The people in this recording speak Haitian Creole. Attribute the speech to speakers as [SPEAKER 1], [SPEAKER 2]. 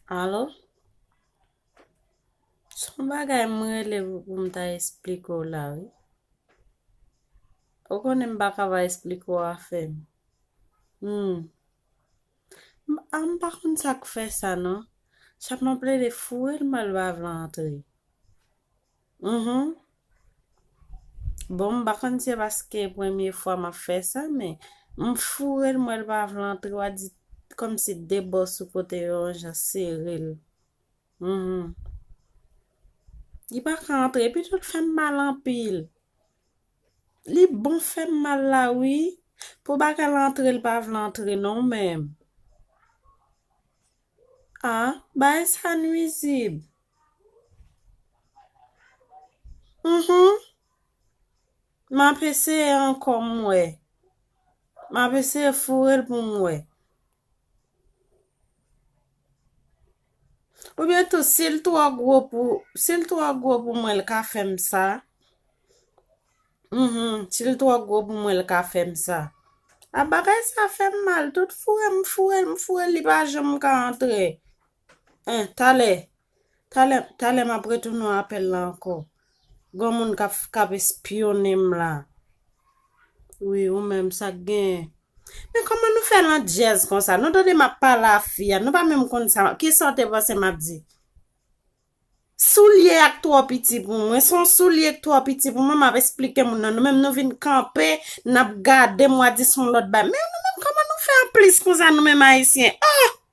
[SPEAKER 1] Alo? Son bagay mwen rele pou mta espliko la, oui? Ou konen baka va espliko a fem? Am pa kon sak fe sa, non? Chap man ple de fouel mal va vlantre. Bon, bakon se baske premye fwa ma fe sa, men fouel mal va vlantre wadi kom si debos sou kote yon jan seril. Di pa ka entre, pi tout fem mal an pil. Li bon fem mal la, oui? Pou baka l'entre, l pa vlantre, non men. Ah, ba e sa nuisib. Ma pese an kom mwe. Ma pese furel pou mwe. Ou bien tout, sil tou a gwo pou mwe l ka fem sa. Sil tou a gwo pou mwe l ka fem sa. A bagay sa fem mal, tout furel li pa jom ka entre. Tale ma pretou nou apel la anko. Gon moun kap espionem la. Oui, ou même ça gen. Mais comment nous faire un jazz comme ça? Nous donnons ma pas la fille, nous pas même comme ça. Qui sortait voir c'est m'a dit? Soulier ak trop petit pour moi, son soulier ak trop petit pour moi, m'a expliqué mon nous même nous vinn camper, n'a garder moi dit son l'autre ba. Mais nous même comment nous faire en plus comme ça nous même haïtiens? Ah!